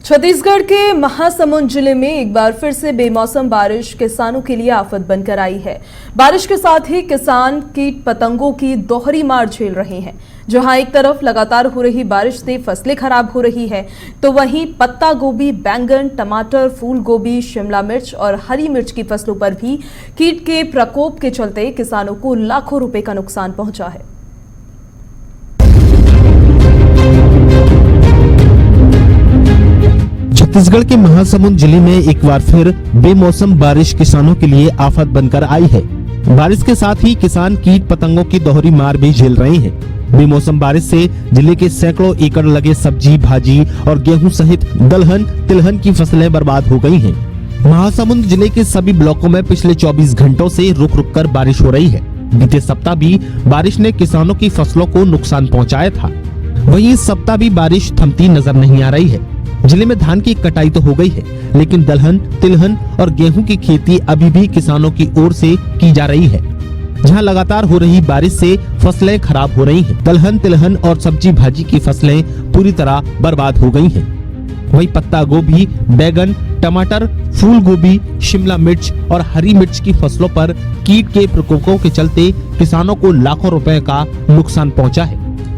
छत्तीसगढ़ के महासमुंद जिले में एक बार फिर से बेमौसम बारिश किसानों के लिए आफत बनकर आई है। बारिश के साथ ही किसान कीट पतंगों की दोहरी मार झेल रहे हैं। जहां एक तरफ लगातार हो रही बारिश से फसलें खराब हो रही है, तो वहीं पत्ता गोभी, बैंगन, टमाटर, फूल गोभी, शिमला मिर्च और हरी मिर्च की फसलों पर भी कीट के प्रकोप के चलते किसानों को लाखों रुपए का नुकसान पहुंचा है। छत्तीसगढ़ के महासमुंद जिले में एक बार फिर बेमौसम बारिश किसानों के लिए आफत बनकर आई है। बारिश के साथ ही किसान कीट पतंगों की दोहरी मार भी झेल रहे हैं। बेमौसम बारिश से जिले के सैकड़ों एकड़ लगे सब्जी, भाजी और गेहूं सहित दलहन, तिलहन की फसलें बर्बाद हो गई हैं। महासमुंद जिले के सभी ब्लॉकों में पिछले 24 घंटों से रुक रुक कर बारिश हो रही है। बीते सप्ताह भी बारिश ने किसानों की फसलों को नुकसान पहुँचाया था। वहीं इस सप्ताह भी बारिश थमती नजर नहीं आ रही है। जिले में धान की कटाई तो हो गई है, लेकिन दलहन, तिलहन और गेहूं की खेती अभी भी किसानों की ओर से की जा रही है। जहां लगातार हो रही बारिश से फसलें खराब हो रही हैं। दलहन, तिलहन और सब्जी भाजी की फसलें पूरी तरह बर्बाद हो गई हैं। वहीं पत्ता गोभी, बैगन, टमाटर, फूल गोभी, शिमला मिर्च और हरी मिर्च की फसलों पर कीट के प्रकोपों के चलते किसानों को लाखों रुपए का नुकसान पहुँचा है।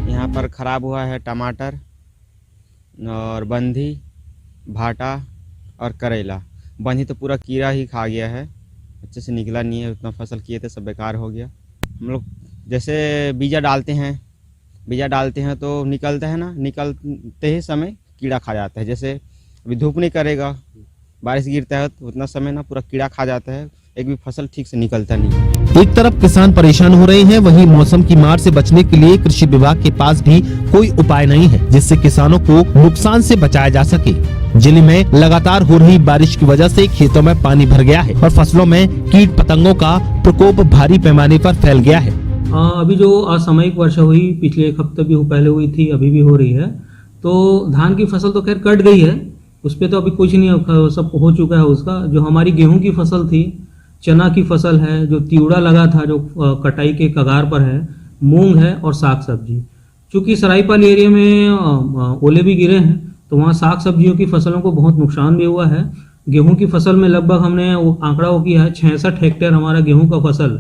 यहाँ पर खराब हुआ है टमाटर और बंधी, भाटा और करेला। बंधी तो पूरा कीड़ा ही खा गया है, अच्छे से निकला नहीं है। उतना फसल किए थे सब बेकार हो गया। हम लोग जैसे बीजा डालते हैं तो निकलता है ना, निकलते ही समय कीड़ा खा जाता है। जैसे अभी धूप नहीं करेगा, बारिश गिरता है तो उतना समय ना पूरा कीड़ा खा जाता है, एक भी फसल ठीक से निकलता नहीं। एक तरफ किसान परेशान हो रहे हैं, वहीं मौसम की मार से बचने के लिए कृषि विभाग के पास भी कोई उपाय नहीं है जिससे किसानों को नुकसान से बचाया जा सके। जिले में लगातार हो रही बारिश की वजह से खेतों में पानी भर गया है और फसलों में कीट पतंगों का प्रकोप भारी पैमाने पर फैल गया है। अभी जो असामयिक वर्षा हुई, पिछले एक हफ्ते भी पहले हुई थी, अभी भी हो रही है, तो धान की फसल तो खैर कट गई है, उस पर तो अभी कुछ नहीं, सब हो चुका है। उसका जो हमारी गेहूं की फसल थी, चना की फसल है, जो तिवड़ा लगा था जो कटाई के कगार पर है, मूंग है और साग सब्जी। चूँकि सरायपाली एरिया में ओले भी गिरे हैं, तो वहाँ साग सब्जियों की फसलों को बहुत नुकसान भी हुआ है। गेहूं की फसल में लगभग हमने आंकड़ा वो किया है 66 हेक्टेयर हमारा गेहूं का फसल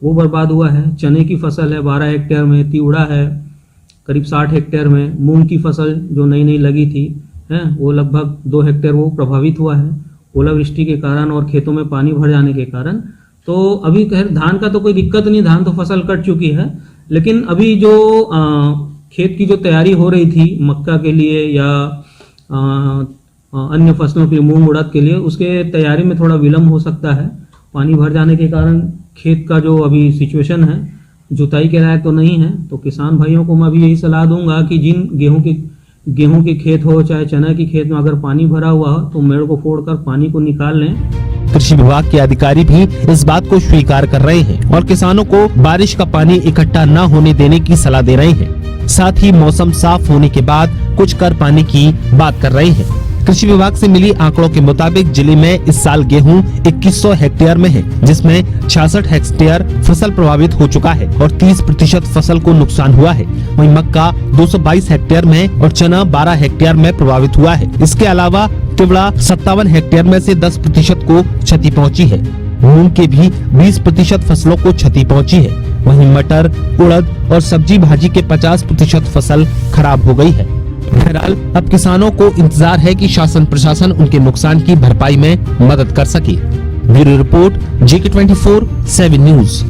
वो बर्बाद हुआ है। चने की फसल है 12 हेक्टेयर में, तिवड़ा है करीब 60 हेक्टेयर में, मूंग की फसल जो नई लगी थी है वो लगभग 2 हेक्टेयर वो प्रभावित हुआ है ओलावृष्टि के कारण और खेतों में पानी भर जाने के कारण। तो अभी खैर धान का तो कोई दिक्कत नहीं, धान तो फसल कट चुकी है, लेकिन अभी जो खेत की जो तैयारी हो रही थी मक्का के लिए या अन्य फसलों के लिए, मूंग उड़द के लिए, उसके तैयारी में थोड़ा विलम्ब हो सकता है। पानी भर जाने के कारण खेत का जो अभी सिचुएशन है, जुताई के लायक तो नहीं है। तो किसान भाइयों को मैं भी यही सलाह दूंगा कि जिन गेहूं के खेत हो चाहे चना की खेत में अगर पानी भरा हुआ हो तो मेड़ को फोड़कर पानी को निकाल लें। कृषि विभाग के अधिकारी भी इस बात को स्वीकार कर रहे हैं और किसानों को बारिश का पानी इकट्ठा न होने देने की सलाह दे रहे हैं। साथ ही मौसम साफ होने के बाद कुछ कर पाने की बात कर रहे हैं। कृषि विभाग से मिली आंकड़ों के मुताबिक जिले में इस साल गेहूं 2100 हेक्टेयर में है, जिसमें 66 हेक्टेयर फसल प्रभावित हो चुका है और 30% फसल को नुकसान हुआ है। वहीं मक्का 222 हेक्टेयर में और चना 12 हेक्टेयर में प्रभावित हुआ है। इसके अलावा तिवड़ा 57 हेक्टेयर में से 10% को क्षति पहुँची है। मूंग के भी 20% फसलों को क्षति पहुँची है। वहीं मटर, उड़द और सब्जी भाजी के 50% फसल खराब हो गई है। बहरहाल अब किसानों को इंतजार है कि शासन प्रशासन उनके नुकसान की भरपाई में मदद कर सके। Bureau report JK24/7 news.